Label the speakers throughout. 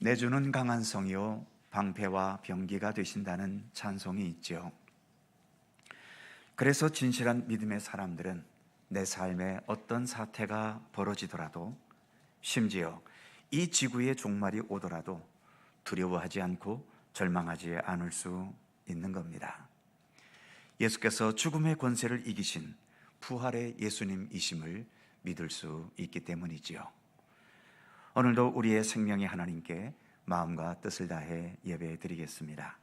Speaker 1: 내주는 강한 성이요 방패와 병기가 되신다는 찬송이 있죠. 그래서 진실한 믿음의 사람들은 내 삶에 어떤 사태가 벌어지더라도, 심지어 이 지구의 종말이 오더라도 두려워하지 않고 절망하지 않을 수 있는 겁니다. 예수께서 죽음의 권세를 이기신 부활의 예수님이심을 믿을 수 있기 때문이지요. 오늘도 우리의 생명의 하나님께 마음과 뜻을 다해 예배 드리겠습니다.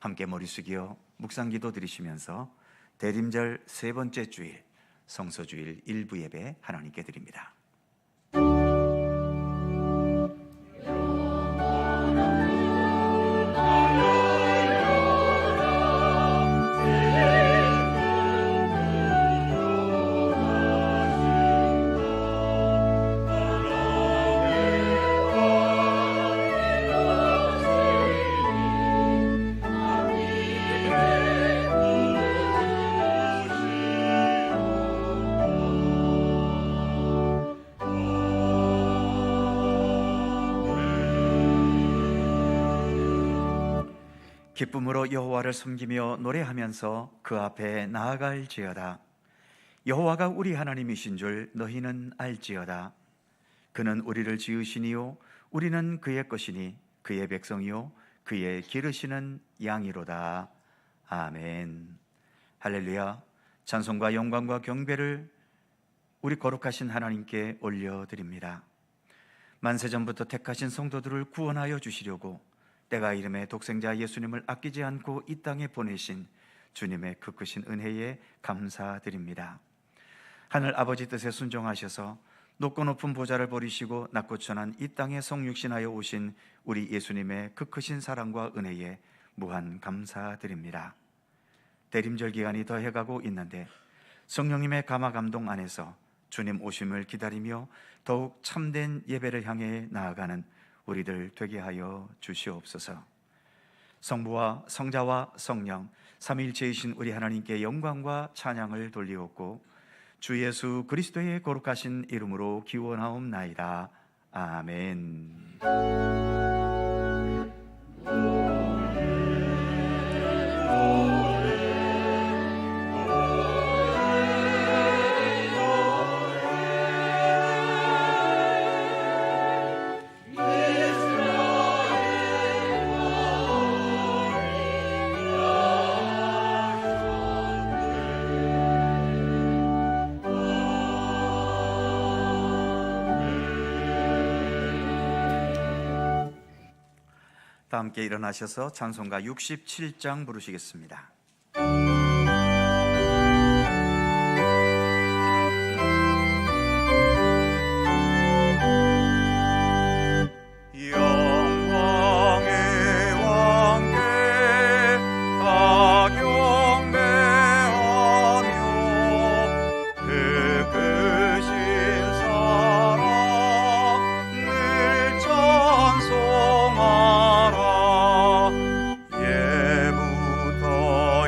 Speaker 1: 함께 머리 숙여 묵상기도 드리시면서 대림절 세 번째 주일 성서주일 일부 예배 하나님께 드립니다. 기쁨으로 여호와를 섬기며 노래하면서 그 앞에 나아갈지어다. 여호와가 우리 하나님이신 줄 너희는 알지어다. 그는 우리를 지으시니요 우리는 그의 것이니 그의 백성이요 그의 기르시는 양이로다. 아멘. 할렐루야. 찬송과 영광과 경배를 우리 거룩하신 하나님께 올려드립니다. 만세전부터 택하신 성도들을 구원하여 주시려고 때가 이름에 독생자 예수님을 아끼지 않고 이 땅에 보내신 주님의 그 크신 은혜에 감사드립니다. 하늘 아버지 뜻에 순종하셔서 높고 높은 보좌를 버리시고 낮고 천한 이 땅에 성육신하여 오신 우리 예수님의 그 크신 사랑과 은혜에 무한 감사드립니다. 대림절 기간이 더해가고 있는데 성령님의 감화 감동 안에서 주님 오심을 기다리며 더욱 참된 예배를 향해 나아가는 우리들 되게 하여 주시옵소서. 성부와 성자와 성령 삼위일체이신 우리 하나님께 영광과 찬양을 돌리옵고 주 예수 그리스도의 거룩하신 이름으로 기원하옵나이다. 아멘. 다 함께 일어나셔서 찬송가 67장 부르시겠습니다.
Speaker 2: 예부터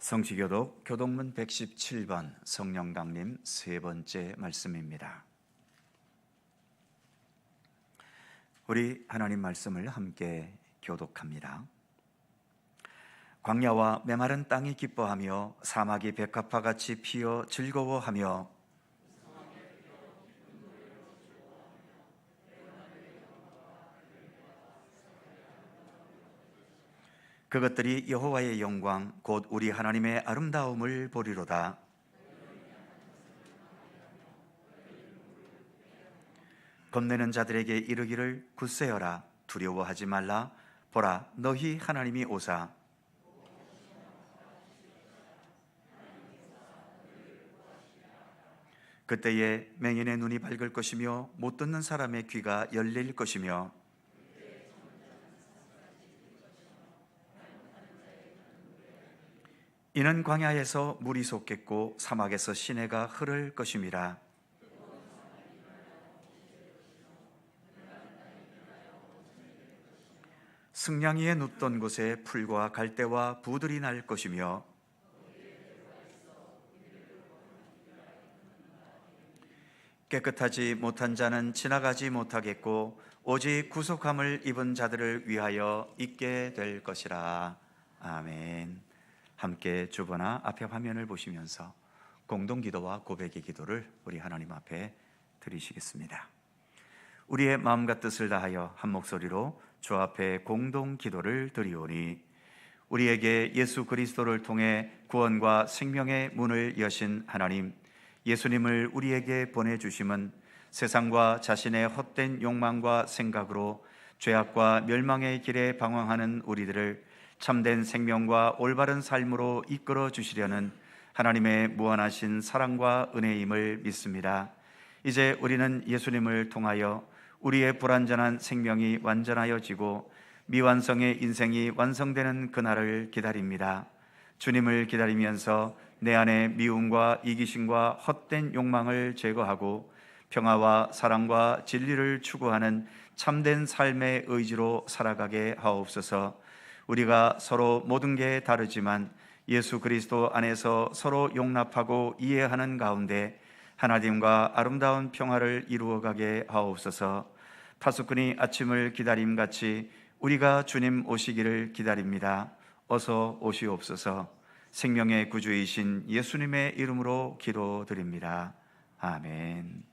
Speaker 1: 성취교독 교독문 117번 성령강림 세 번째 말씀입니다. 우리 하나님 말씀을 함께 교독합니다. 광야와 메마른 땅이 기뻐하며 사막이 백합화 같이 피어 즐거워하며 그것들이 여호와의 영광 곧 우리 하나님의 아름다움을 보리로다. 겁내는 자들에게 이르기를 굳세어라 두려워하지 말라 보라 너희 하나님이 오사. 그때에 맹인의 눈이 밝을 것이며 못 듣는 사람의 귀가 열릴 것이며 이는 광야에서 물이 솟겠고 사막에서 시내가 흐를 것임이라. 승냥이에 눕던 곳에 풀과 갈대와 부들이 날 것이며 깨끗하지 못한 자는 지나가지 못하겠고 오직 구속함을 입은 자들을 위하여 있게 될 것이라. 아멘. 함께 주보나 앞에 화면을 보시면서 공동기도와 고백의 기도를 우리 하나님 앞에 드리시겠습니다. 우리의 마음과 뜻을 다하여 한 목소리로 주 앞에 공동기도를 드리오니 우리에게 예수 그리스도를 통해 구원과 생명의 문을 여신 하나님, 예수님을 우리에게 보내주심은 세상과 자신의 헛된 욕망과 생각으로 죄악과 멸망의 길에 방황하는 우리들을 참된 생명과 올바른 삶으로 이끌어 주시려는 하나님의 무한하신 사랑과 은혜임을 믿습니다. 이제 우리는 예수님을 통하여 우리의 불완전한 생명이 완전하여지고 미완성의 인생이 완성되는 그날을 기다립니다. 주님을 기다리면서 내 안에 미움과 이기심과 헛된 욕망을 제거하고 평화와 사랑과 진리를 추구하는 참된 삶의 의지로 살아가게 하옵소서. 우리가 서로 모든 게 다르지만 예수 그리스도 안에서 서로 용납하고 이해하는 가운데 하나님과 아름다운 평화를 이루어가게 하옵소서. 파수꾼이 아침을 기다림같이 우리가 주님 오시기를 기다립니다. 어서 오시옵소서. 생명의 구주이신 예수님의 이름으로 기도드립니다. 아멘.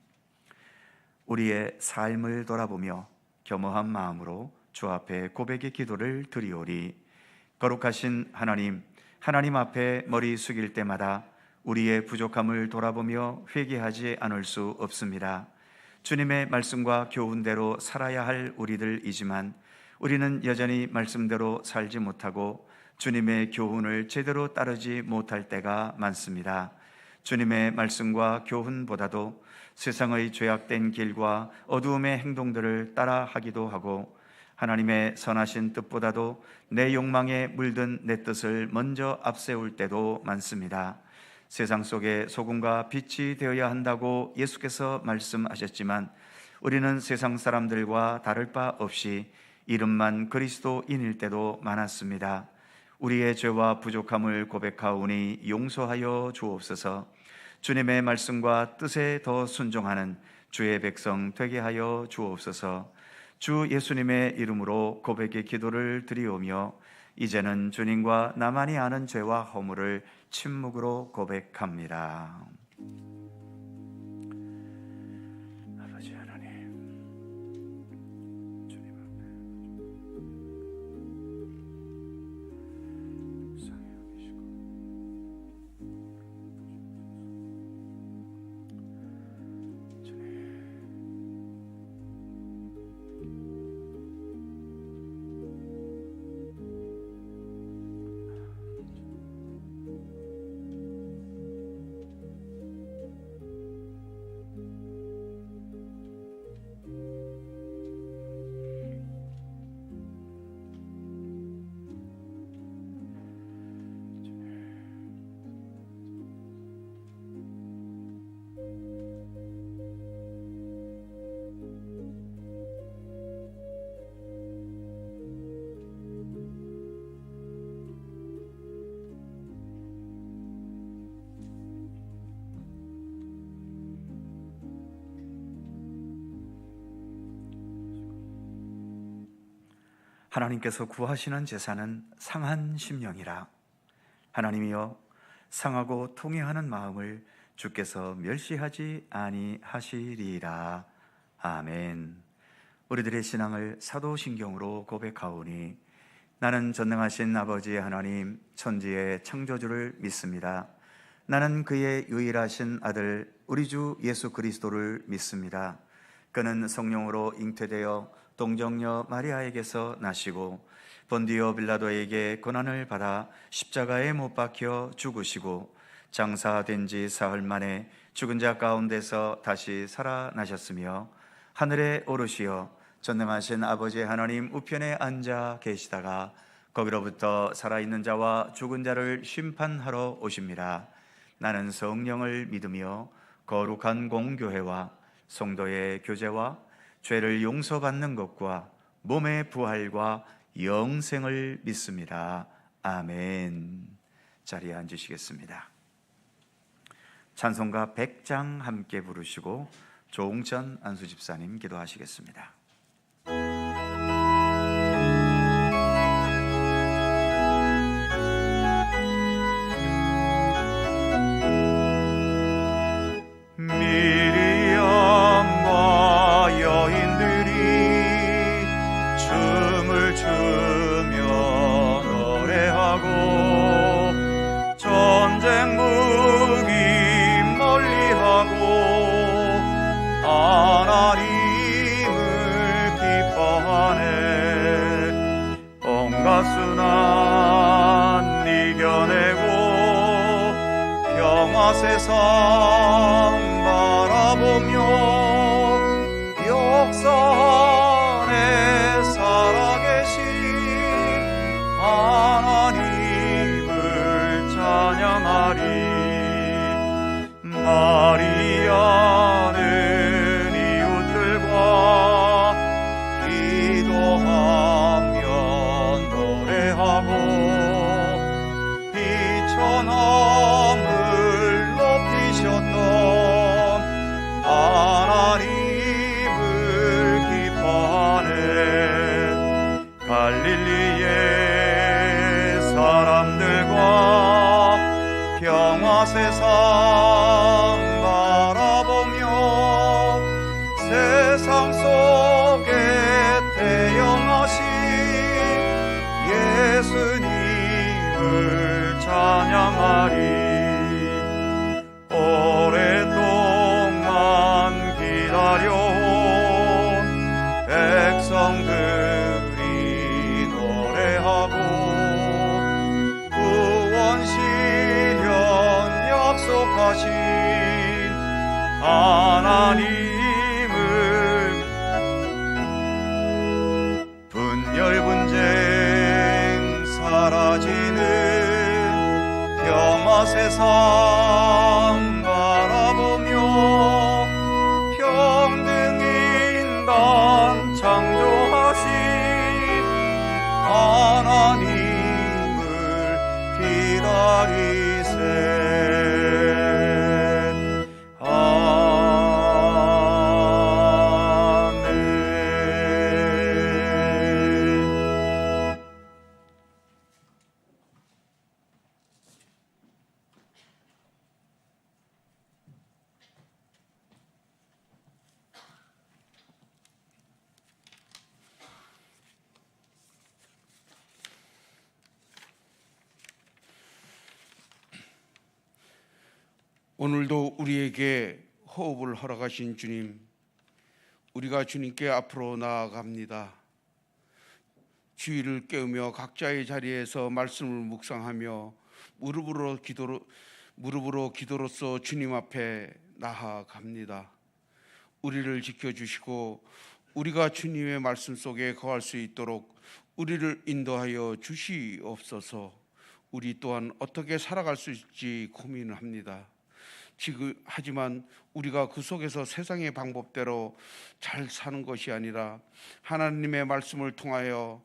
Speaker 1: 우리의 삶을 돌아보며 겸허한 마음으로 주 앞에 고백의 기도를 드리오리. 거룩하신 하나님, 하나님 앞에 머리 숙일 때마다 우리의 부족함을 돌아보며 회개하지 않을 수 없습니다. 주님의 말씀과 교훈대로 살아야 할 우리들이지만 우리는 여전히 말씀대로 살지 못하고 주님의 교훈을 제대로 따르지 못할 때가 많습니다. 주님의 말씀과 교훈보다도 세상의 죄악된 길과 어두움의 행동들을 따라하기도 하고 하나님의 선하신 뜻보다도 내 욕망에 물든 내 뜻을 먼저 앞세울 때도 많습니다. 세상 속에 소금과 빛이 되어야 한다고 예수께서 말씀하셨지만 우리는 세상 사람들과 다를 바 없이 이름만 그리스도인일 때도 많았습니다. 우리의 죄와 부족함을 고백하오니 용서하여 주옵소서. 주님의 말씀과 뜻에 더 순종하는 주의 백성 되게 하여 주옵소서. 주 예수님의 이름으로 고백의 기도를 드리오며 이제는 주님과 나만이 아는 죄와 허물을 침묵으로 고백합니다. 아버지 하나님, 주님 앞에 상해 여기시고 주님 하나님께서 구하시는 제사는 상한 심령이라. 하나님이여, 상하고 통회하는 마음을 주께서 멸시하지 아니하시리라. 아멘. 우리들의 신앙을 사도신경으로 고백하오니 나는 전능하신 아버지 하나님, 천지의 창조주를 믿습니다. 나는 그의 유일하신 아들 우리 주 예수 그리스도를 믿습니다. 그는 성령으로 잉태되어 동정녀 마리아에게서 나시고 본디오 빌라도에게 고난을 받아 십자가에 못 박혀 죽으시고 장사된 지 사흘 만에 죽은 자 가운데서 다시 살아나셨으며 하늘에 오르시어 전능하신 아버지 하나님 우편에 앉아 계시다가 거기로부터 살아있는 자와 죽은 자를 심판하러 오십니다. 나는 성령을 믿으며 거룩한 공교회와 성도의 교제와 죄를 용서받는 것과 몸의 부활과 영생을 믿습니다. 아멘. 자리에 앉으시겠습니다. 찬송가 100장 함께 부르시고 조웅천 안수집사님 기도하시겠습니다. 순환 이겨내고 평화 세상 바라보며 역사 안에 살아계신 하나님을 찬양하리. 마리아는 이웃들과 기도하며 비천함을 높이셨던 하나님을 기뻐하네. 갈릴리의 사람들과 평화 세상 바라보며 세상 속에 태영하신 예수님을 찬양하리. 오랫동안 기다려온 백성들이 노래하고 구원 실현 약속하신 하나님을 분열 분쟁 사라지는 평화 세상 바라보며 평등 인간 창조하신 하나님을 기다리세.
Speaker 2: 오늘도 우리에게 호흡을 허락하신 주님, 우리가 주님께 앞으로 나아갑니다. 주의를 깨우며 각자의 자리에서 말씀을 묵상하며 무릎으로 기도로서 주님 앞에 나아갑니다. 우리를 지켜주시고 우리가 주님의 말씀 속에 거할 수 있도록 우리를 인도하여 주시옵소서. 우리 또한 어떻게 살아갈 수 있을지 고민을 합니다. 하지만 우리가 그 속에서 세상의 방법대로 잘 사는 것이 아니라 하나님의 말씀을 통하여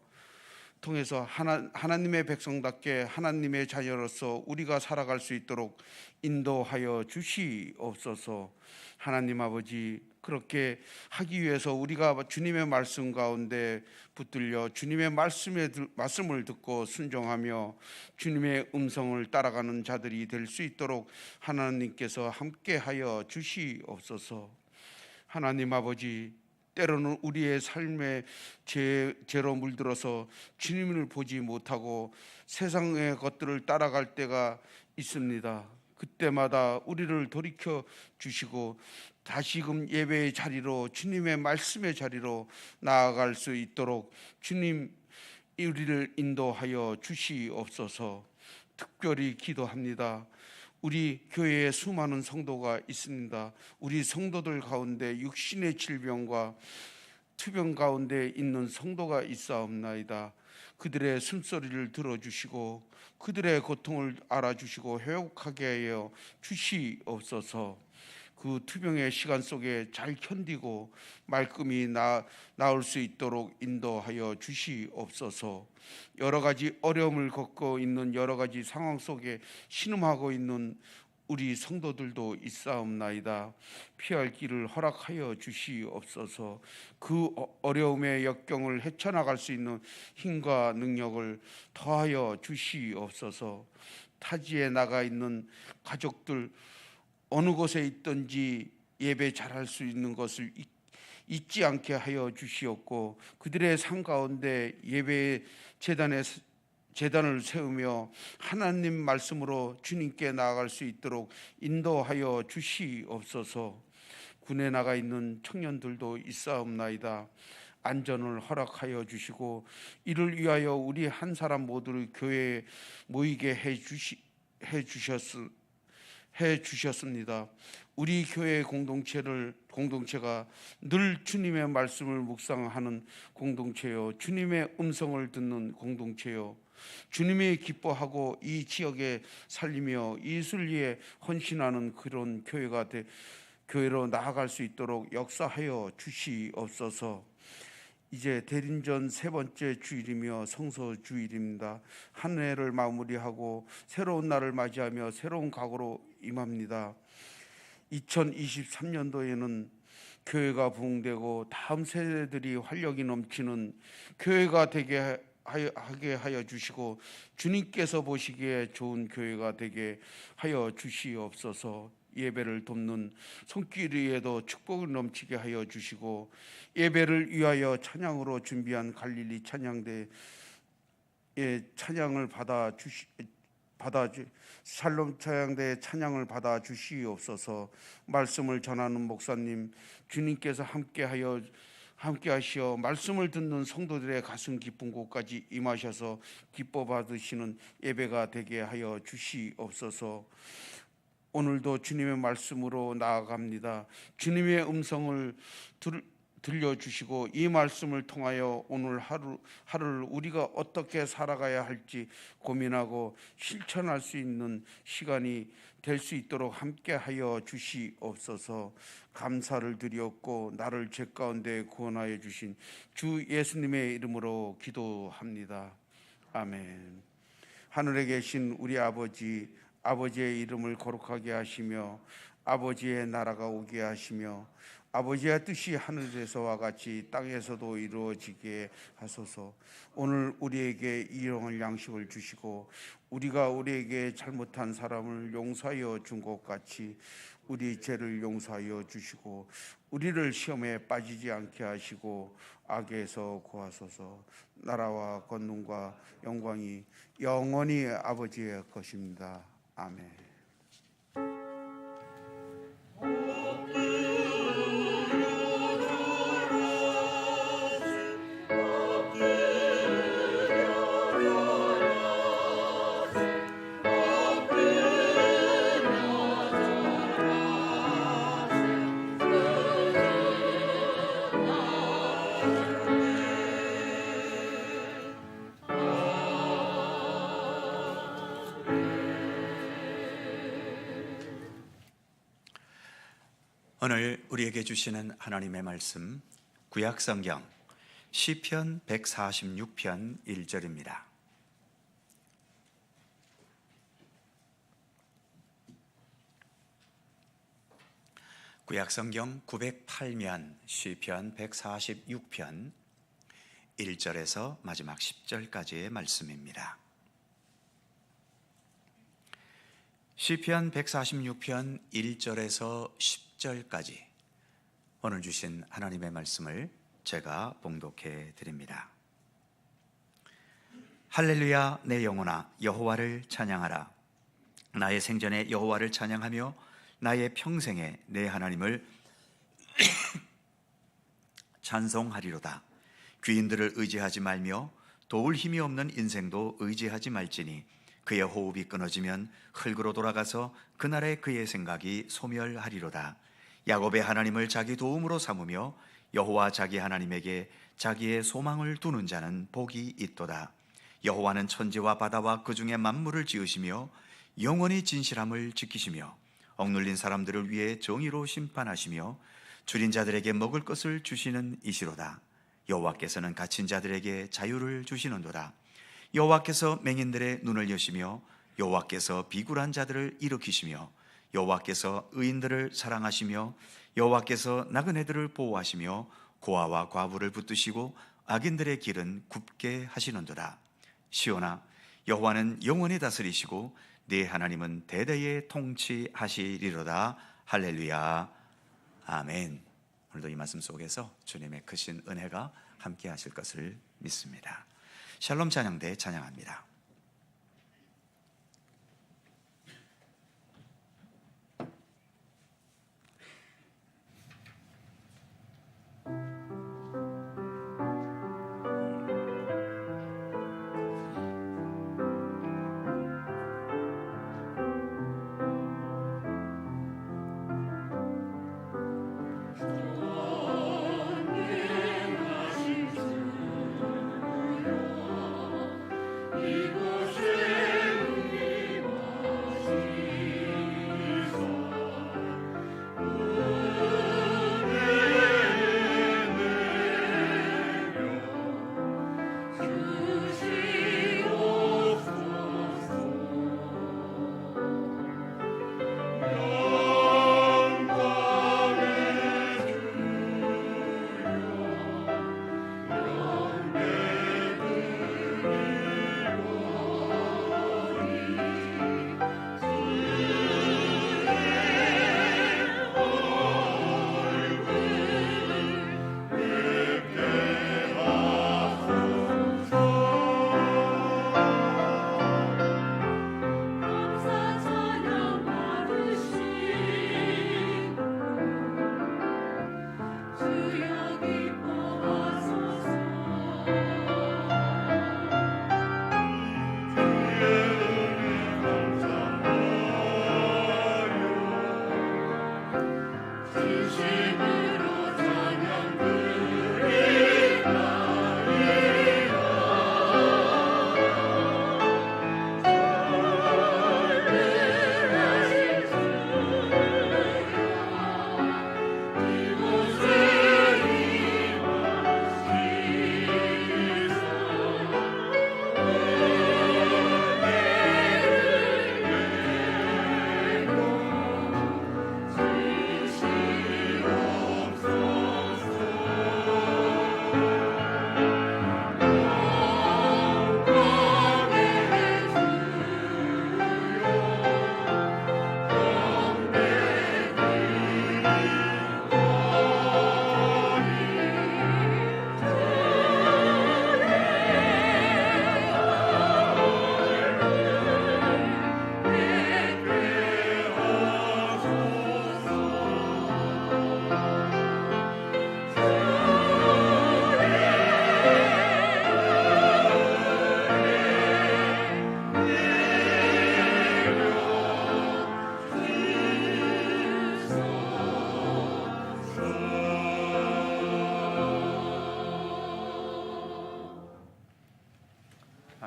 Speaker 2: 통해서 하나님의 백성답게 하나님의 자녀로서 우리가 살아갈 수 있도록 인도하여 주시옵소서. 하나님 아버지, 그렇게 하기 위해서 우리가 주님의 말씀 가운데 붙들려 주님의 말씀을 듣고 순종하며 주님의 음성을 따라가는 자들이 될 수 있도록 하나님께서 함께하여 주시옵소서. 하나님 아버지, 때로는 우리의 삶에 죄로 물들어서 주님을 보지 못하고 세상의 것들을 따라갈 때가 있습니다. 그때마다 우리를 돌이켜 주시고 다시금 예배의 자리로, 주님의 말씀의 자리로 나아갈 수 있도록 주님 우리를 인도하여 주시옵소서. 특별히 기도합니다. 우리 교회에 수많은 성도가 있습니다. 우리 성도들 가운데 육신의 질병과 투병 가운데 있는 성도가 있사옵나이다. 그들의 숨소리를 들어주시고 그들의 고통을 알아주시고 회복하게 하여 주시옵소서. 그 투병의 시간 속에 잘 견디고 말끔히 나올 수 있도록 인도하여 주시옵소서. 여러 가지 어려움을 겪고 있는 여러 가지 상황 속에 신음하고 있는 우리 성도들도 있사옵나이다. 피할 길을 허락하여 주시옵소서. 그 어려움의 역경을 헤쳐나갈 수 있는 힘과 능력을 더하여 주시옵소서. 타지에 나가 있는 가족들 어느 곳에 있든지 예배 잘할 수 있는 것을 잊지 않게 하여 주시옵고, 그들의 삶 가운데 예배의 재단을 세우며 하나님 말씀으로 주님께 나아갈 수 있도록 인도하여 주시옵소서. 군에 나가 있는 청년들도 있사옵나이다. 안전을 허락하여 주시고 이를 위하여 우리 한 사람 모두를 교회에 모이게 해 주셨습니다. 우리 교회 공동체가 늘 주님의 말씀을 묵상하는 공동체요, 주님의 음성을 듣는 공동체요, 주님이 기뻐하고 이 지역에 살리며 이웃을 위해 헌신하는 그런 교회로 나아갈 수 있도록 역사하여 주시옵소서. 이제 대림전 세 번째 주일이며 성서 주일입니다. 한 해를 마무리하고 새로운 날을 맞이하며 새로운 각오로 임합니다. 2023년도에는 교회가 부흥되고 다음 세대들이 활력이 넘치는 교회가 되게 하게 하여 주시고 주님께서 보시기에 좋은 교회가 되게 하여 주시옵소서. 예배를 돕는 손길 위에도 축복을 넘치게 하여 주시고 예배를 위하여 찬양으로 준비한 갈릴리 찬양대의 찬양을 샬롬 찬양대의 찬양을 받아 주시옵소서. 말씀을 전하는 목사님 주님께서 함께하시어 말씀을 듣는 성도들의 가슴 깊은 곳까지 임하셔서 기뻐 받으시는 예배가 되게 하여 주시옵소서. 오늘도 주님의 말씀으로 나아갑니다. 주님의 음성을 들려주시고 이 말씀을 통하여 오늘 하루를 우리가 어떻게 살아가야 할지 고민하고 실천할 수 있는 시간이 될 수 있도록 함께하여 주시옵소서. 감사를 드리옵고 나를 죄 가운데 구원하여 주신 주 예수님의 이름으로 기도합니다. 아멘. 하늘에 계신 우리 아버지의 이름을 거룩하게 하시며 아버지의 나라가 오게 하시며 아버지의 뜻이 하늘에서와 같이 땅에서도 이루어지게 하소서. 오늘 우리에게 일용할 양식을 주시고 우리가 우리에게 잘못한 사람을 용서하여 준 것 같이 우리 죄를 용서하여 주시고 우리를 시험에 빠지지 않게 하시고 악에서 구하소서. 나라와 권능과 영광이 영원히 아버지의 것입니다. 아멘.
Speaker 1: 오늘 우리에게 주시는 하나님의 말씀, 구약성경 시편 146편 1절입니다. 구약성경 908면 시편 146편 1절에서 마지막 10절까지의 말씀입니다. 시편 146편 1절에서 10절까지 오늘 주신 하나님의 말씀을 제가 봉독해 드립니다. 할렐루야, 내 영혼아 여호와를 찬양하라. 나의 생전에 여호와를 찬양하며 나의 평생에 내 하나님을 찬송하리로다. 귀인들을 의지하지 말며 도울 힘이 없는 인생도 의지하지 말지니 그의 호흡이 끊어지면 흙으로 돌아가서 그날에 그의 생각이 소멸하리로다. 야곱의 하나님을 자기 도움으로 삼으며 여호와 자기 하나님에게 자기의 소망을 두는 자는 복이 있도다. 여호와는 천지와 바다와 그 중에 만물을 지으시며 영원히 진실함을 지키시며 억눌린 사람들을 위해 정의로 심판하시며 줄인 자들에게 먹을 것을 주시는 이시로다. 여호와께서는 갇힌 자들에게 자유를 주시는도다. 여호와께서 맹인들의 눈을 여시며 여호와께서 비굴한 자들을 일으키시며 여호와께서 의인들을 사랑하시며 여호와께서 나그네들을 보호하시며 고아와 과부를 붙드시고 악인들의 길은 굽게 하시는도다. 시온아, 여호와는 영원히 다스리시고 네 하나님은 대대에 통치하시리로다. 할렐루야, 아멘. 오늘도 이 말씀 속에서 주님의 크신 은혜가 함께 하실 것을 믿습니다. 샬롬 찬양대 찬양합니다.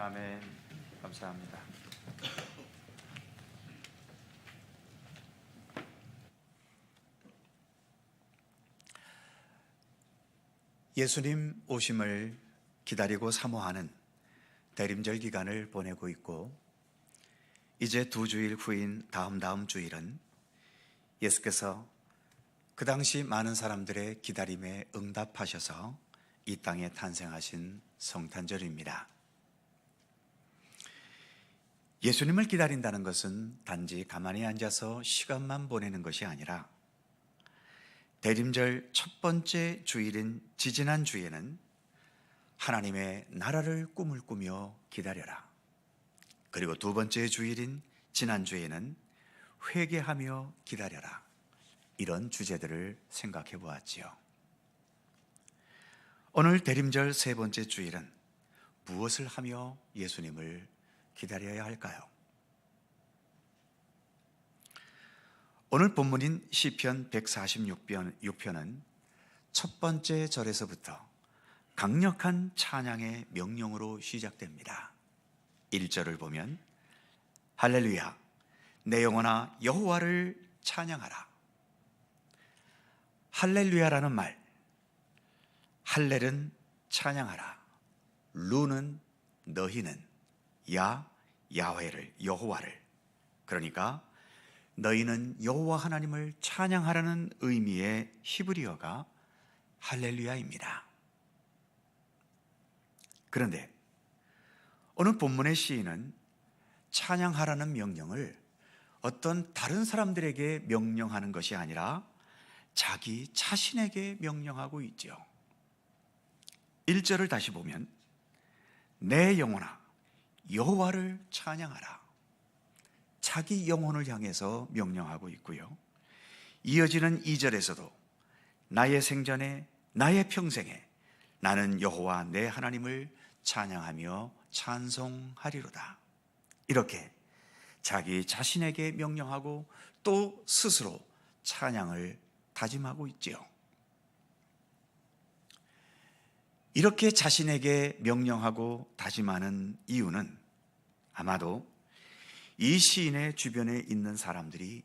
Speaker 1: 아멘. 감사합니다. 예수님 오심을 기다리고 사모하는 대림절 기간을 보내고 있고, 이제 2주일 후인 다음 주일은 예수께서 그 당시 많은 사람들의 기다림에 응답하셔서 이 땅에 탄생하신 성탄절입니다. 예수님을 기다린다는 것은 단지 가만히 앉아서 시간만 보내는 것이 아니라, 대림절 첫 번째 주일인 지지난 주에는 하나님의 나라를 꿈을 꾸며 기다려라, 그리고 두 번째 주일인 지난주에는 회개하며 기다려라, 이런 주제들을 생각해 보았지요. 오늘 대림절 세 번째 주일은 무엇을 하며 예수님을 기다려야 할까요? 오늘 본문인 시편 146편은 첫 번째 절에서부터 강력한 찬양의 명령으로 시작됩니다. 1절을 보면 할렐루야, 내 영혼아 여호와를 찬양하라. 할렐루야라는 말, 할렐은 찬양하라, 루는 너희는, 야훼를, 여호와를, 그러니까 너희는 여호와 하나님을 찬양하라는 의미의 히브리어가 할렐루야입니다. 그런데 오늘 본문의 시인은 찬양하라는 명령을 어떤 다른 사람들에게 명령하는 것이 아니라 자기 자신에게 명령하고 있죠. 1절을 다시 보면 내 영혼아 여호와를 찬양하라, 자기 영혼을 향해서 명령하고 있고요. 이어지는 2절에서도 나의 생전에 나의 평생에 나는 여호와 내 하나님을 찬양하며 찬송하리로다, 이렇게 자기 자신에게 명령하고 또 스스로 찬양을 다짐하고 있지요. 이렇게 자신에게 명령하고 다짐하는 이유는 아마도 이 시인의 주변에 있는 사람들이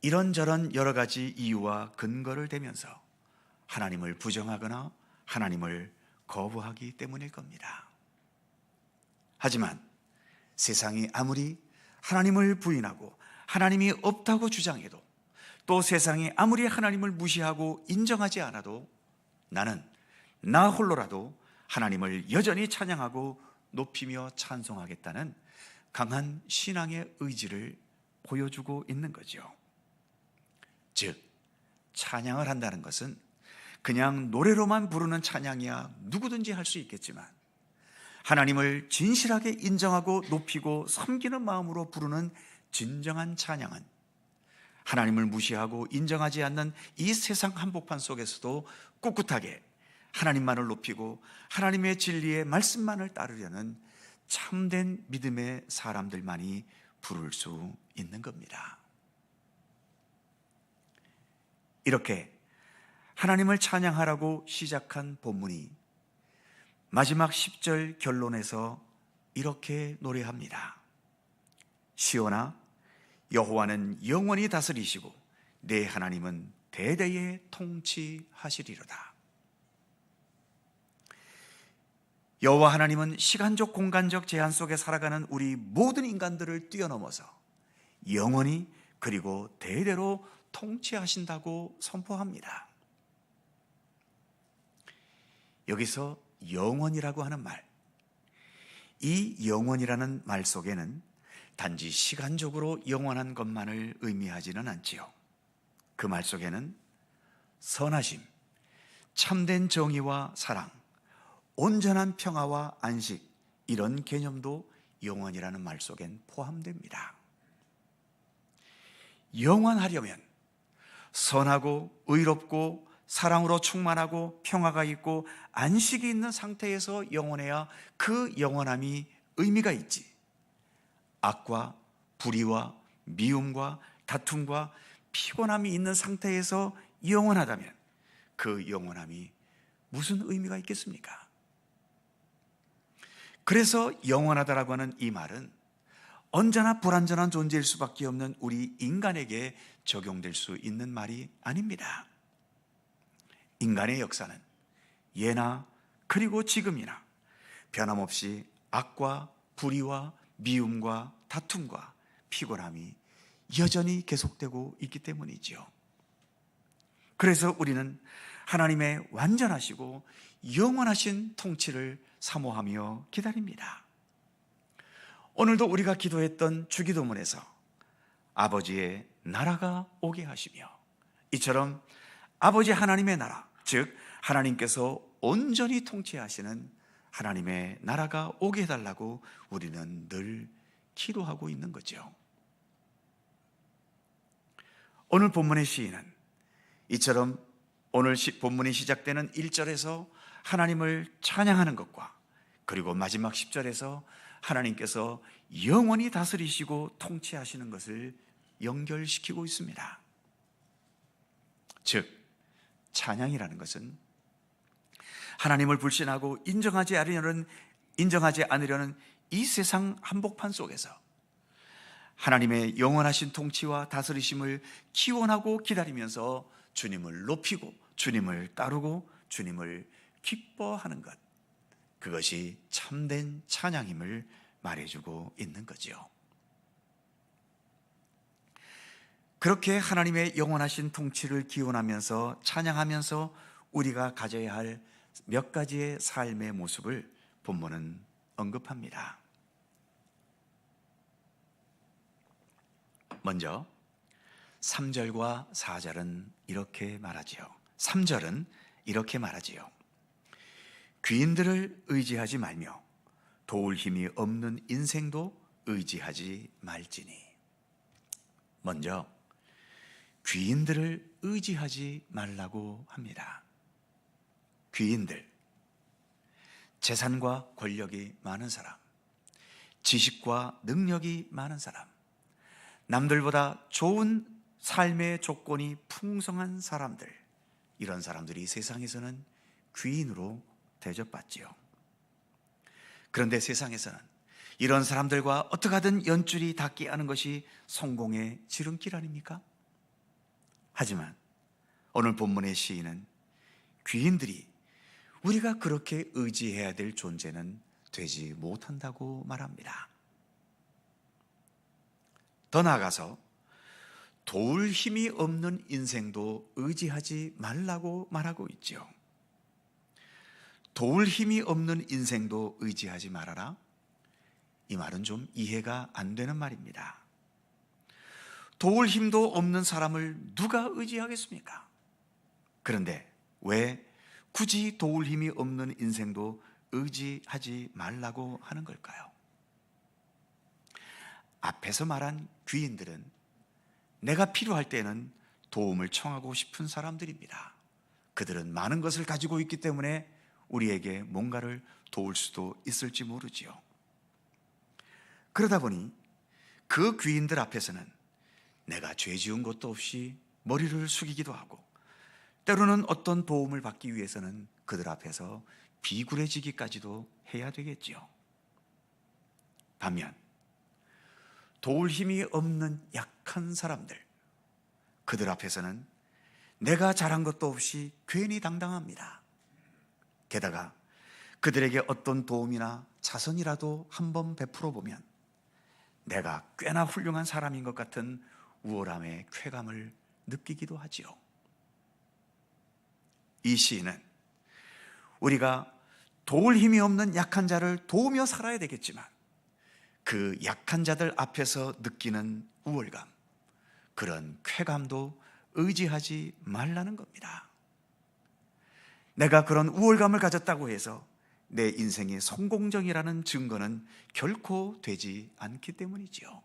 Speaker 1: 이런저런 여러 가지 이유와 근거를 대면서 하나님을 부정하거나 하나님을 거부하기 때문일 겁니다. 하지만 세상이 아무리 하나님을 부인하고 하나님이 없다고 주장해도, 또 세상이 아무리 하나님을 무시하고 인정하지 않아도 나는 나 홀로라도 하나님을 여전히 찬양하고 높이며 찬송하겠다는 강한 신앙의 의지를 보여주고 있는 거죠. 즉, 찬양을 한다는 것은 그냥 노래로만 부르는 찬양이야 누구든지 할 수 있겠지만, 하나님을 진실하게 인정하고 높이고 섬기는 마음으로 부르는 진정한 찬양은 하나님을 무시하고 인정하지 않는 이 세상 한복판 속에서도 꿋꿋하게 하나님만을 높이고 하나님의 진리의 말씀만을 따르려는 참된 믿음의 사람들만이 부를 수 있는 겁니다. 이렇게 하나님을 찬양하라고 시작한 본문이 마지막 10절 결론에서 이렇게 노래합니다. 시온아 여호와는 영원히 다스리시고 내 하나님은 대대에 통치하시리로다. 여호와 하나님은 시간적 공간적 제한 속에 살아가는 우리 모든 인간들을 뛰어넘어서 영원히 그리고 대대로 통치하신다고 선포합니다. 여기서 영원이라고 하는 말, 이 영원이라는 말 속에는 단지 시간적으로 영원한 것만을 의미하지는 않지요. 그 말 속에는 선하심, 참된 정의와 사랑, 온전한 평화와 안식, 이런 개념도 영원이라는 말 속엔 포함됩니다. 영원하려면 선하고 의롭고 사랑으로 충만하고 평화가 있고 안식이 있는 상태에서 영원해야 그 영원함이 의미가 있지, 악과 불의와 미움과 다툼과 피곤함이 있는 상태에서 영원하다면 그 영원함이 무슨 의미가 있겠습니까? 그래서 영원하다라고 하는 이 말은 언제나 불완전한 존재일 수밖에 없는 우리 인간에게 적용될 수 있는 말이 아닙니다. 인간의 역사는 예나 그리고 지금이나 변함없이 악과 불의와 미움과 다툼과 피곤함이 여전히 계속되고 있기 때문이지요. 그래서 우리는 하나님의 완전하시고 영원하신 통치를 사모하며 기다립니다. 오늘도 우리가 기도했던 주기도문에서 아버지의 나라가 오게 하시며, 이처럼 아버지 하나님의 나라, 즉 하나님께서 온전히 통치하시는 하나님의 나라가 오게 해달라고 우리는 늘 기도하고 있는 거죠. 오늘 본문의 시인은 이처럼 오늘 본문이 시작되는 1절에서 하나님을 찬양하는 것과 그리고 마지막 10절에서 하나님께서 영원히 다스리시고 통치하시는 것을 연결시키고 있습니다. 즉 찬양이라는 것은 하나님을 불신하고 인정하지 않으려는 이 세상 한복판 속에서 하나님의 영원하신 통치와 다스리심을 기원하고 기다리면서 주님을 높이고 주님을 따르고 주님을 기뻐하는 것, 그것이 참된 찬양임을 말해주고 있는 거죠. 그렇게 하나님의 영원하신 통치를 기원하면서 찬양하면서 우리가 가져야 할 몇 가지의 삶의 모습을 본문은 언급합니다. 먼저 3절과 4절은 이렇게 말하지요. 3절은 이렇게 말하지요. 귀인들을 의지하지 말며 도울 힘이 없는 인생도 의지하지 말지니. 먼저 귀인들을 의지하지 말라고 합니다. 귀인들, 재산과 권력이 많은 사람, 지식과 능력이 많은 사람, 남들보다 좋은 삶의 조건이 풍성한 사람들, 이런 사람들이 세상에서는 귀인으로 대접받지요. 그런데 세상에서는 이런 사람들과 어떻게 하든 연줄이 닿게 하는 것이 성공의 지름길 아닙니까? 하지만 오늘 본문의 시인은 귀인들이 우리가 그렇게 의지해야 될 존재는 되지 못한다고 말합니다. 더 나아가서 도울 힘이 없는 인생도 의지하지 말라고 말하고 있죠. 도울 힘이 없는 인생도 의지하지 말아라. 이 말은 좀 이해가 안 되는 말입니다. 도울 힘도 없는 사람을 누가 의지하겠습니까? 그런데 왜 굳이 도울 힘이 없는 인생도 의지하지 말라고 하는 걸까요? 앞에서 말한 귀인들은 내가 필요할 때는 도움을 청하고 싶은 사람들입니다. 그들은 많은 것을 가지고 있기 때문에 우리에게 뭔가를 도울 수도 있을지 모르지요. 그러다 보니 그 귀인들 앞에서는 내가 죄 지은 것도 없이 머리를 숙이기도 하고, 때로는 어떤 도움을 받기 위해서는 그들 앞에서 비굴해지기까지도 해야 되겠지요. 반면 도울 힘이 없는 약한 사람들, 그들 앞에서는 내가 잘한 것도 없이 괜히 당당합니다. 게다가 그들에게 어떤 도움이나 자선이라도 한번 베풀어 보면 내가 꽤나 훌륭한 사람인 것 같은 우월함의 쾌감을 느끼기도 하지요. 이 시인은 우리가 도울 힘이 없는 약한 자를 도우며 살아야 되겠지만 그 약한 자들 앞에서 느끼는 우월감, 그런 쾌감도 의지하지 말라는 겁니다. 내가 그런 우월감을 가졌다고 해서 내 인생의 성공적이라는 증거는 결코 되지 않기 때문이지요.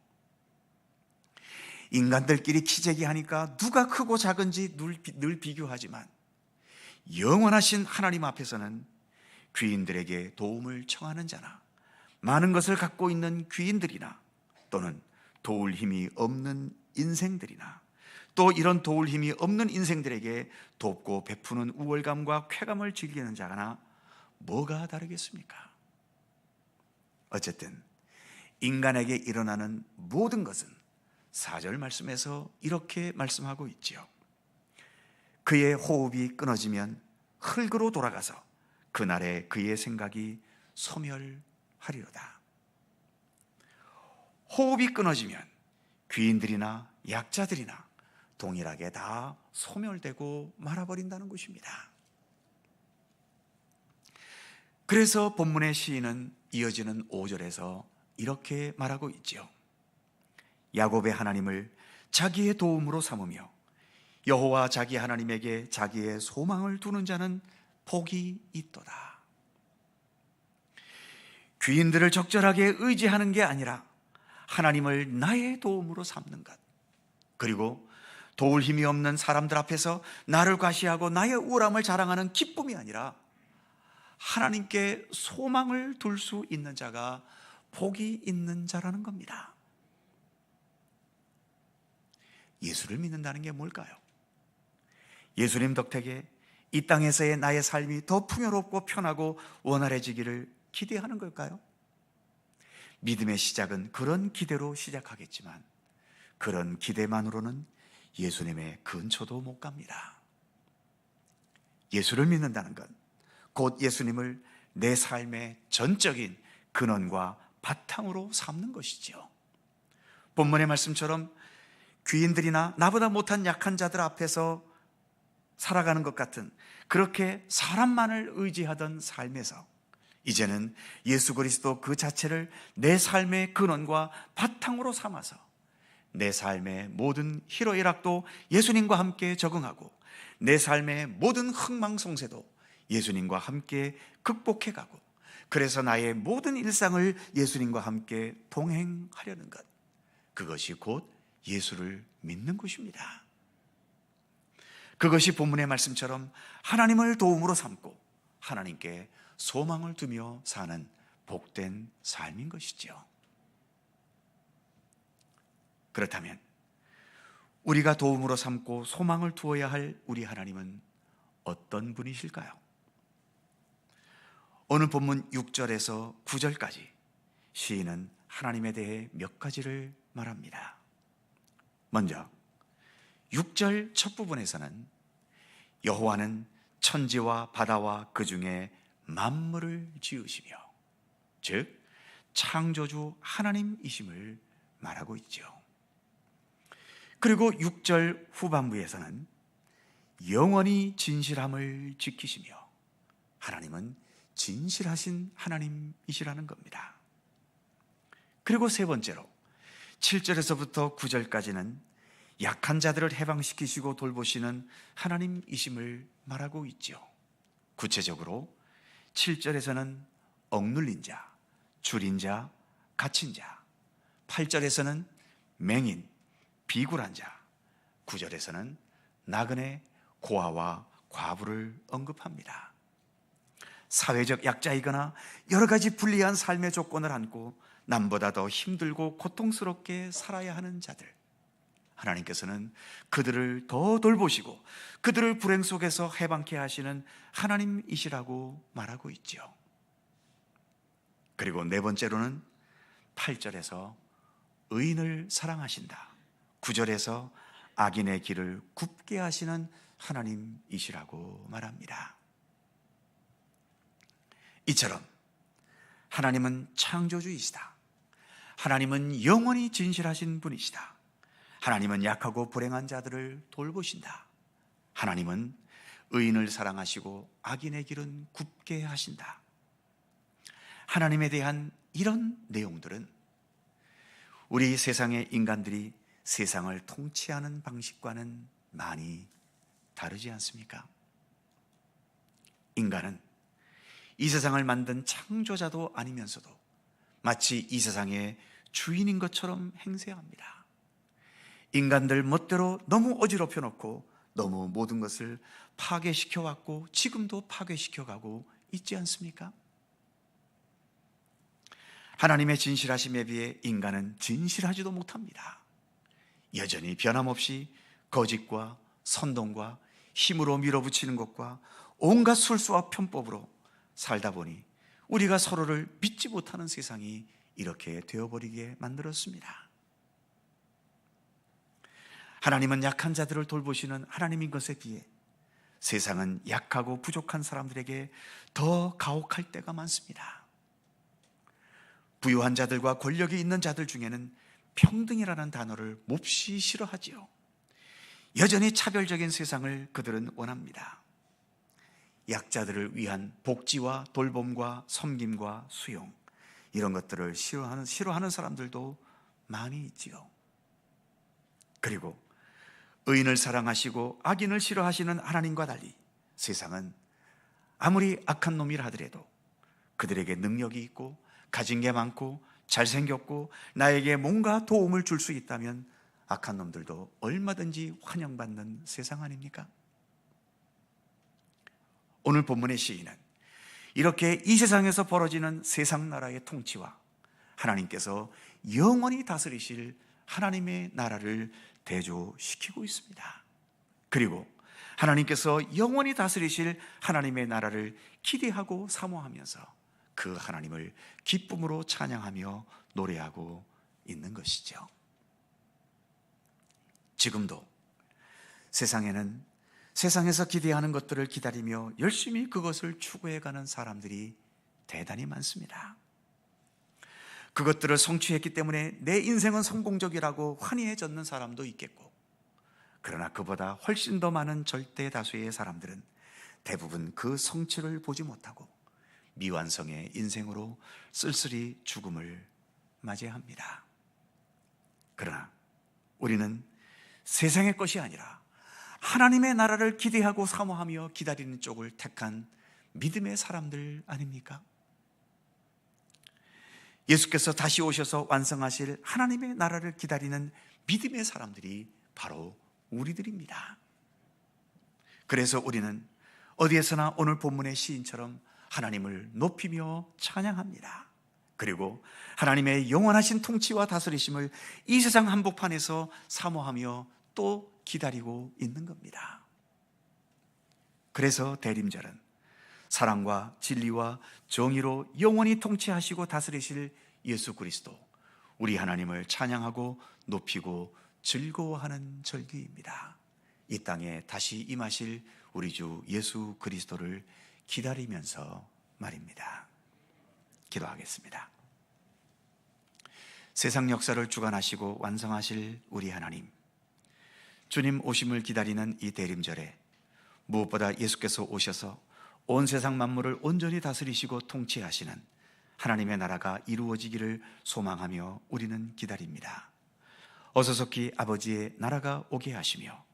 Speaker 1: 인간들끼리 키재기하니까 누가 크고 작은지 늘 비교하지만 영원하신 하나님 앞에서는 귀인들에게 도움을 청하는 자나 많은 것을 갖고 있는 귀인들이나 또는 도울 힘이 없는 인생들이나 또 이런 도울 힘이 없는 인생들에게 돕고 베푸는 우월감과 쾌감을 즐기는 자나 뭐가 다르겠습니까? 어쨌든 인간에게 일어나는 모든 것은 4절 말씀에서 이렇게 말씀하고 있지요. 그의 호흡이 끊어지면 흙으로 돌아가서 그날에 그의 생각이 소멸하리로다. 호흡이 끊어지면 귀인들이나 약자들이나 동일하게 다 소멸되고 말아버린다는 것입니다. 그래서 본문의 시인은 이어지는 5절에서 이렇게 말하고 있지요. 야곱의 하나님을 자기의 도움으로 삼으며 여호와 자기 하나님에게 자기의 소망을 두는 자는 복이 있도다. 귀인들을 적절하게 의지하는 게 아니라 하나님을 나의 도움으로 삼는 것, 그리고 도울 힘이 없는 사람들 앞에서 나를 과시하고 나의 우월함을 자랑하는 기쁨이 아니라 하나님께 소망을 둘 수 있는 자가 복이 있는 자라는 겁니다. 예수를 믿는다는 게 뭘까요? 예수님 덕택에 이 땅에서의 나의 삶이 더 풍요롭고 편하고 원활해지기를 기대하는 걸까요? 믿음의 시작은 그런 기대로 시작하겠지만 그런 기대만으로는 예수님의 근처도 못 갑니다. 예수를 믿는다는 건 곧 예수님을 내 삶의 전적인 근원과 바탕으로 삼는 것이지요. 본문의 말씀처럼 귀인들이나 나보다 못한 약한 자들 앞에서 살아가는 것 같은 그렇게 사람만을 의지하던 삶에서 이제는 예수 그리스도 그 자체를 내 삶의 근원과 바탕으로 삼아서 내 삶의 모든 희로애락도 예수님과 함께 적응하고 내 삶의 모든 흥망성쇠도 예수님과 함께 극복해가고 그래서 나의 모든 일상을 예수님과 함께 동행하려는 것, 그것이 곧 예수를 믿는 것입니다. 그것이 본문의 말씀처럼 하나님을 도움으로 삼고 하나님께 소망을 두며 사는 복된 삶인 것이죠. 그렇다면 우리가 도움으로 삼고 소망을 두어야 할 우리 하나님은 어떤 분이실까요? 오늘 본문 6절에서 9절까지 시인은 하나님에 대해 몇 가지를 말합니다. 먼저 6절 첫 부분에서는 여호와는 천지와 바다와 그 중에 만물을 지으시며, 즉 창조주 하나님이심을 말하고 있죠. 그리고 6절 후반부에서는 영원히 진실함을 지키시며, 하나님은 진실하신 하나님이시라는 겁니다. 그리고 세 번째로 7절에서부터 9절까지는 약한 자들을 해방시키시고 돌보시는 하나님이심을 말하고 있죠. 구체적으로 7절에서는 억눌린 자, 줄인 자, 갇힌 자, 8절에서는 맹인, 비굴한 자, 9절에서는 나그네, 고아와 과부를 언급합니다. 사회적 약자이거나 여러 가지 불리한 삶의 조건을 안고 남보다 더 힘들고 고통스럽게 살아야 하는 자들, 하나님께서는 그들을 더 돌보시고 그들을 불행 속에서 해방케 하시는 하나님이시라고 말하고 있죠. 그리고 네 번째로는 8절에서 의인을 사랑하신다, 9절에서 악인의 길을 굽게 하시는 하나님이시라고 말합니다. 이처럼 하나님은 창조주이시다, 하나님은 영원히 진실하신 분이시다, 하나님은 약하고 불행한 자들을 돌보신다, 하나님은 의인을 사랑하시고 악인의 길은 굽게 하신다. 하나님에 대한 이런 내용들은 우리 세상의 인간들이 세상을 통치하는 방식과는 많이 다르지 않습니까? 인간은 이 세상을 만든 창조자도 아니면서도 마치 이 세상의 주인인 것처럼 행세합니다. 인간들 멋대로 너무 어지럽혀 놓고 너무 모든 것을 파괴시켜 왔고 지금도 파괴시켜 가고 있지 않습니까? 하나님의 진실하심에 비해 인간은 진실하지도 못합니다. 여전히 변함없이 거짓과 선동과 힘으로 밀어붙이는 것과 온갖 술수와 편법으로 살다 보니 우리가 서로를 믿지 못하는 세상이 이렇게 되어버리게 만들었습니다. 하나님은 약한 자들을 돌보시는 하나님인 것에 비해 세상은 약하고 부족한 사람들에게 더 가혹할 때가 많습니다. 부유한 자들과 권력이 있는 자들 중에는 평등이라는 단어를 몹시 싫어하지요. 여전히 차별적인 세상을 그들은 원합니다. 약자들을 위한 복지와 돌봄과 섬김과 수용, 이런 것들을 싫어하는 사람들도 많이 있지요. 그리고 의인을 사랑하시고 악인을 싫어하시는 하나님과 달리 세상은 아무리 악한 놈이라 하더라도 그들에게 능력이 있고 가진 게 많고 잘생겼고 나에게 뭔가 도움을 줄 수 있다면 악한 놈들도 얼마든지 환영받는 세상 아닙니까? 오늘 본문의 시인은 이렇게 이 세상에서 벌어지는 세상 나라의 통치와 하나님께서 영원히 다스리실 하나님의 나라를 대조시키고 있습니다. 그리고 하나님께서 영원히 다스리실 하나님의 나라를 기대하고 사모하면서 그 하나님을 기쁨으로 찬양하며 노래하고 있는 것이죠. 지금도 세상에는 세상에서 기대하는 것들을 기다리며 열심히 그것을 추구해가는 사람들이 대단히 많습니다. 그것들을 성취했기 때문에 내 인생은 성공적이라고 환희해졌는 사람도 있겠고, 그러나 그보다 훨씬 더 많은 절대 다수의 사람들은 대부분 그 성취를 보지 못하고 미완성의 인생으로 쓸쓸히 죽음을 맞이합니다. 그러나 우리는 세상의 것이 아니라 하나님의 나라를 기대하고 사모하며 기다리는 쪽을 택한 믿음의 사람들 아닙니까? 예수께서 다시 오셔서 완성하실 하나님의 나라를 기다리는 믿음의 사람들이 바로 우리들입니다. 그래서 우리는 어디에서나 오늘 본문의 시인처럼 하나님을 높이며 찬양합니다. 그리고 하나님의 영원하신 통치와 다스리심을 이 세상 한복판에서 사모하며 또 기다리고 있는 겁니다. 그래서 대림절은 사랑과 진리와 정의로 영원히 통치하시고 다스리실 예수 그리스도, 우리 하나님을 찬양하고 높이고 즐거워하는 절기입니다. 이 땅에 다시 임하실 우리 주 예수 그리스도를 기다리면서 말입니다. 기도하겠습니다. 세상 역사를 주관하시고 완성하실 우리 하나님, 주님 오심을 기다리는 이 대림절에 무엇보다 예수께서 오셔서 온 세상 만물을 온전히 다스리시고 통치하시는 하나님의 나라가 이루어지기를 소망하며 우리는 기다립니다. 어서속히 아버지의 나라가 오게 하시며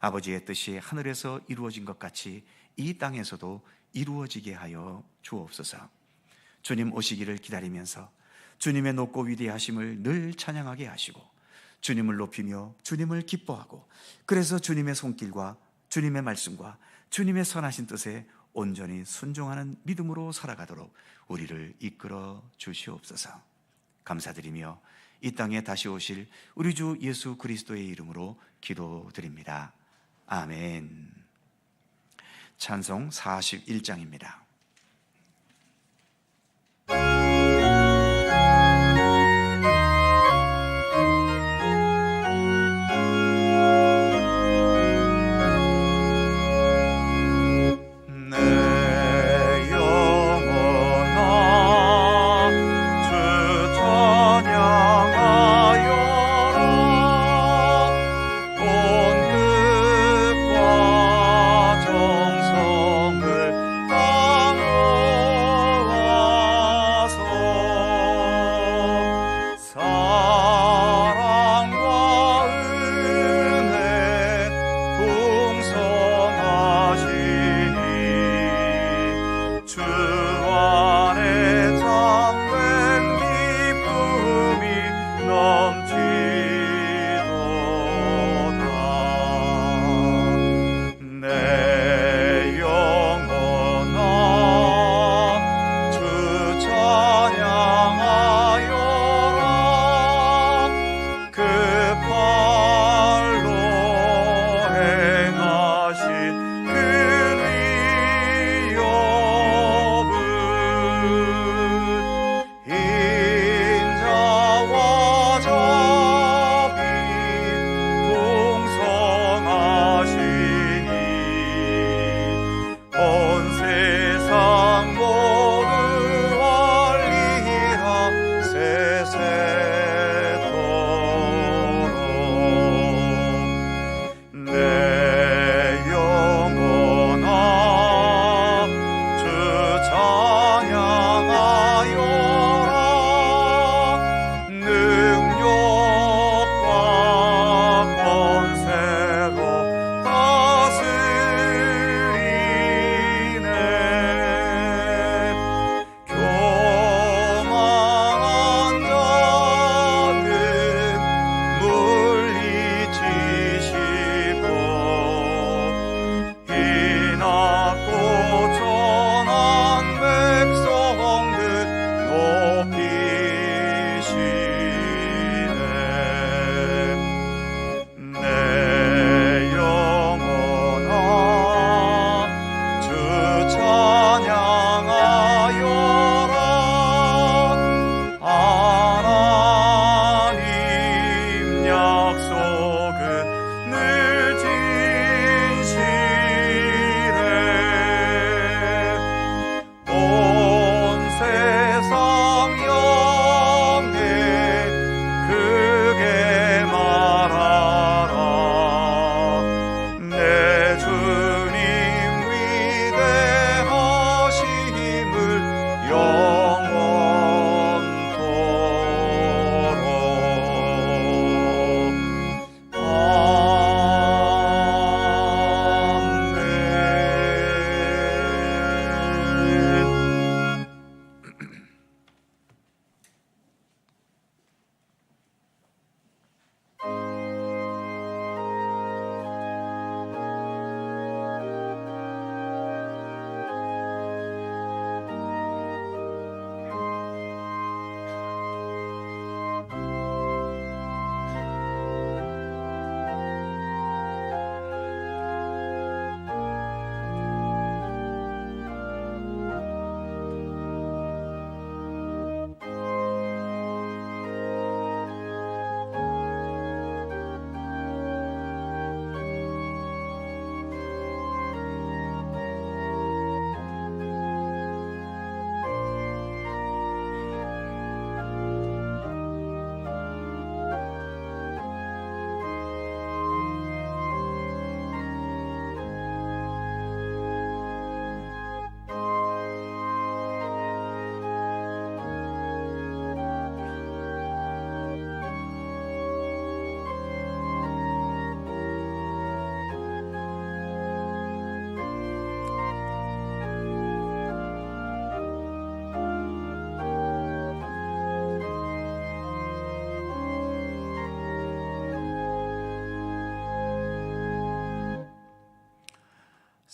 Speaker 1: 아버지의 뜻이 하늘에서 이루어진 것 같이 이 땅에서도 이루어지게 하여 주옵소서. 주님 오시기를 기다리면서 주님의 높고 위대하심을 늘 찬양하게 하시고 주님을 높이며 주님을 기뻐하고, 그래서 주님의 손길과 주님의 말씀과 주님의 선하신 뜻에 온전히 순종하는 믿음으로 살아가도록 우리를 이끌어 주시옵소서. 감사드리며 이 땅에 다시 오실 우리 주 예수 그리스도의 이름으로 기도드립니다. 아멘. 찬송 41장입니다.
Speaker 3: 온 뜻과 정성을 다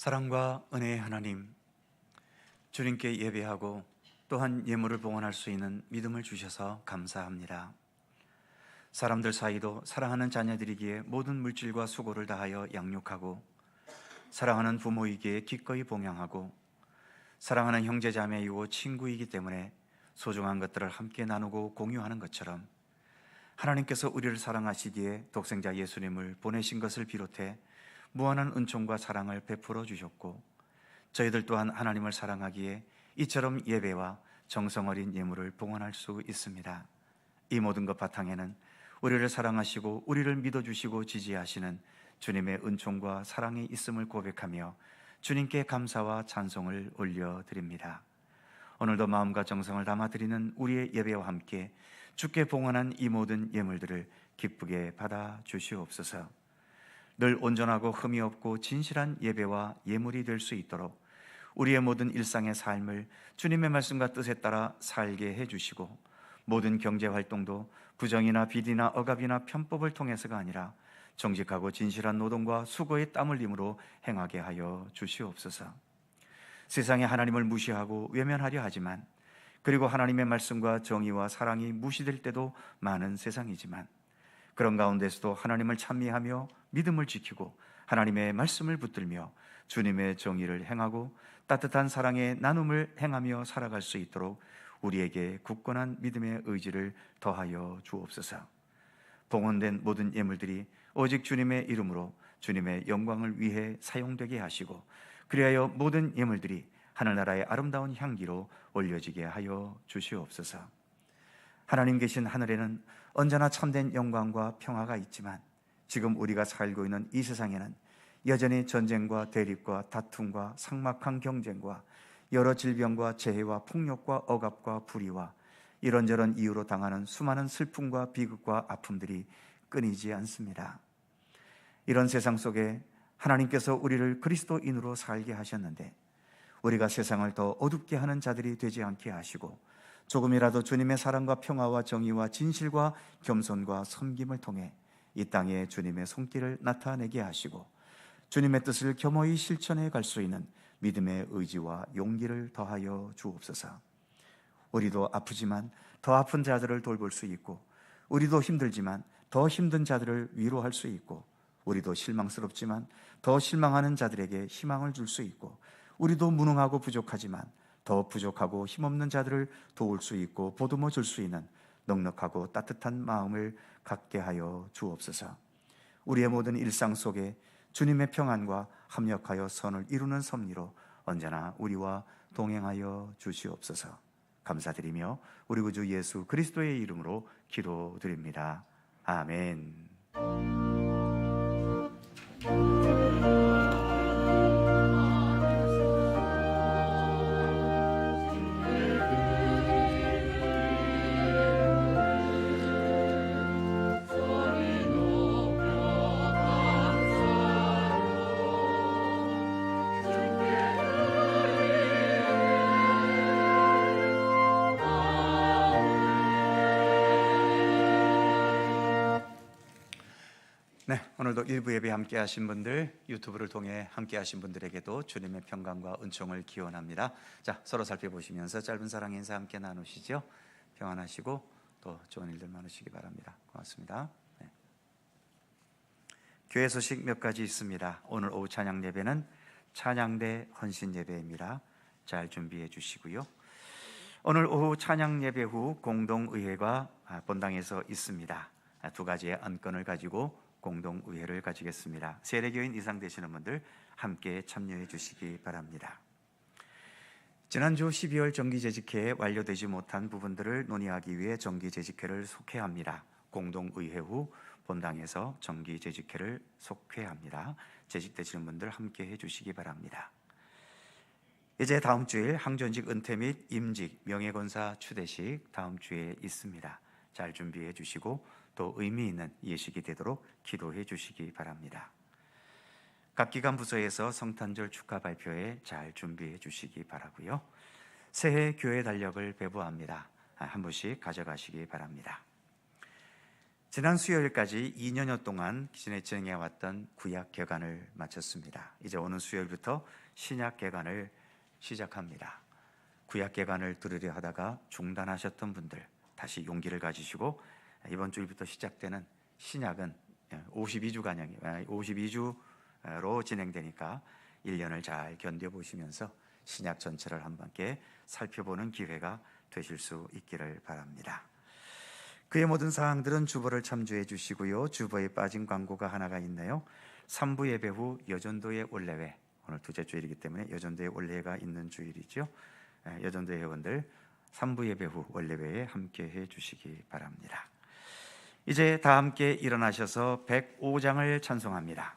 Speaker 1: 사랑과 은혜의 하나님, 주님께 예배하고 또한 예물을 봉헌할 수 있는 믿음을 주셔서 감사합니다. 사람들 사이도 사랑하는 자녀들이기에 모든 물질과 수고를 다하여 양육하고, 사랑하는 부모이기에 기꺼이 봉양하고, 사랑하는 형제자매이고 친구이기 때문에 소중한 것들을 함께 나누고 공유하는 것처럼, 하나님께서 우리를 사랑하시기에 독생자 예수님을 보내신 것을 비롯해 무한한 은총과 사랑을 베풀어 주셨고, 저희들 또한 하나님을 사랑하기에 이처럼 예배와 정성 어린 예물을 봉헌할 수 있습니다. 이 모든 것 바탕에는 우리를 사랑하시고 우리를 믿어주시고 지지하시는 주님의 은총과 사랑이 있음을 고백하며 주님께 감사와 찬송을 올려드립니다. 오늘도 마음과 정성을 담아드리는 우리의 예배와 함께 주께 봉헌한 이 모든 예물들을 기쁘게 받아 주시옵소서. 늘 온전하고 흠이 없고 진실한 예배와 예물이 될 수 있도록 우리의 모든 일상의 삶을 주님의 말씀과 뜻에 따라 살게 해주시고, 모든 경제활동도 부정이나 비리나 억압이나 편법을 통해서가 아니라 정직하고 진실한 노동과 수고의 땀 흘림으로 행하게 하여 주시옵소서. 세상에 하나님을 무시하고 외면하려 하지만, 그리고 하나님의 말씀과 정의와 사랑이 무시될 때도 많은 세상이지만, 그런 가운데서도 하나님을 찬미하며 믿음을 지키고 하나님의 말씀을 붙들며 주님의 정의를 행하고 따뜻한 사랑의 나눔을 행하며 살아갈 수 있도록 우리에게 굳건한 믿음의 의지를 더하여 주옵소서. 봉헌된 모든 예물들이 오직 주님의 이름으로 주님의 영광을 위해 사용되게 하시고, 그리하여 모든 예물들이 하늘나라의 아름다운 향기로 올려지게 하여 주시옵소서. 하나님 계신 하늘에는 언제나 참된 영광과 평화가 있지만, 지금 우리가 살고 있는 이 세상에는 여전히 전쟁과 대립과 다툼과 삭막한 경쟁과 여러 질병과 재해와 폭력과 억압과 불의와 이런저런 이유로 당하는 수많은 슬픔과 비극과 아픔들이 끊이지 않습니다. 이런 세상 속에 하나님께서 우리를 그리스도인으로 살게 하셨는데, 우리가 세상을 더 어둡게 하는 자들이 되지 않게 하시고, 조금이라도 주님의 사랑과 평화와 정의와 진실과 겸손과 섬김을 통해 이 땅에 주님의 손길을 나타내게 하시고, 주님의 뜻을 겸허히 실천해 갈 수 있는 믿음의 의지와 용기를 더하여 주옵소서. 우리도 아프지만 더 아픈 자들을 돌볼 수 있고, 우리도 힘들지만 더 힘든 자들을 위로할 수 있고, 우리도 실망스럽지만 더 실망하는 자들에게 희망을 줄 수 있고, 우리도 무능하고 부족하지만 더 부족하고 힘없는 자들을 도울 수 있고 보듬어 줄 수 있는 넉넉하고 따뜻한 마음을 갖게 하여 주옵소서. 우리의 모든 일상 속에 주님의 평안과 합력하여 선을 이루는 섭리로 언제나 우리와 동행하여 주시옵소서. 감사드리며 우리 구주 예수 그리스도의 이름으로 기도드립니다. 아멘. 네, 오늘도 일부 예배 함께 하신 분들, 유튜브를 통해 함께 하신 분들에게도 주님의 평강과 은총을 기원합니다. 자, 서로 살펴보시면서 짧은 사랑 인사 함께 나누시죠. 평안하시고 또 좋은 일들 많으시기 바랍니다. 고맙습니다. 네. 교회 소식 몇 가지 있습니다. 오늘 오후 찬양 예배는 찬양대 헌신 예배입니다. 잘 준비해 주시고요. 오늘 오후 찬양 예배 후 공동의회가 본당에서 있습니다. 두 가지의 안건을 가지고 공동의회를 가지겠습니다. 세례교인 이상 되시는 분들 함께 참여해 주시기 바랍니다. 지난주 12월 정기재직회에 완료되지 못한 부분들을 논의하기 위해 정기재직회를 속회합니다. 공동의회 후 본당에서 정기재직회를 속회합니다. 재직되시는 분들 함께 해주시기 바랍니다. 이제 다음 주일 항전직 은퇴 및 임직 명예권사 추대식 다음 주에 있습니다. 잘 준비해 주시고 또 의미 있는 예식이 되도록 기도해 주시기 바랍니다. 각 기관 부서에서 성탄절 축하 발표에 잘 준비해 주시기 바라고요. 새해 교회 달력을 배부합니다. 한 분씩 가져가시기 바랍니다. 지난 수요일까지 2년여 동안 기존에 진행해왔던 구약 개관을 마쳤습니다. 이제 오는 수요일부터 신약 개관을 시작합니다. 구약 개관을 들으려 하다가 중단하셨던 분들 다시 용기를 가지시고 이번 주일부터 시작되는 신약은 52주로 진행되니까 1년을 잘 견뎌보시면서 신약 전체를 함께 살펴보는 기회가 되실 수 있기를 바랍니다. 그의 모든 사항들은 주보를 참조해 주시고요. 주보에 빠진 광고가 하나가 있네요. 3부 예배 후 여전도의 올레회, 오늘 둘째 주일이기 때문에 여전도의 올레회가 있는 주일이죠. 여전도 회원들 3부 예배 후 올레회에 함께해 주시기 바랍니다. 이제 다 함께 일어나셔서 105장을 찬송합니다.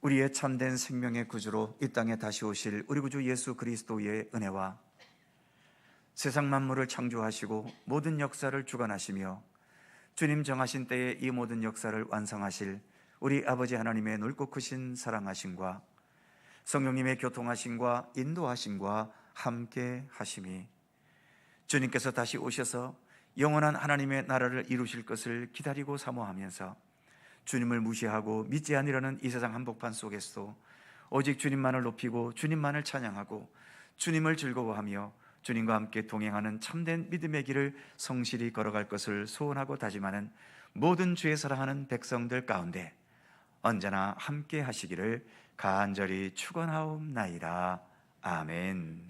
Speaker 1: 우리의 참된 생명의 구주로 이 땅에 다시 오실 우리 구주 예수 그리스도의 은혜와 세상 만물을 창조하시고 모든 역사를 주관하시며 주님 정하신 때에 이 모든 역사를 완성하실 우리 아버지 하나님의 넓고 크신 사랑하심과 성령님의 교통하심과 인도하심과 함께 하심이 주님께서 다시 오셔서 영원한 하나님의 나라를 이루실 것을 기다리고 사모하면서 주님을 무시하고 믿지 아니라는 이 세상 한복판 속에서도 오직 주님만을 높이고 주님만을 찬양하고 주님을 즐거워하며 주님과 함께 동행하는 참된 믿음의 길을 성실히 걸어갈 것을 소원하고 다짐하는 모든 주의 사랑하는 백성들 가운데 언제나 함께 하시기를 간절히 축원하옵나이다. 아멘.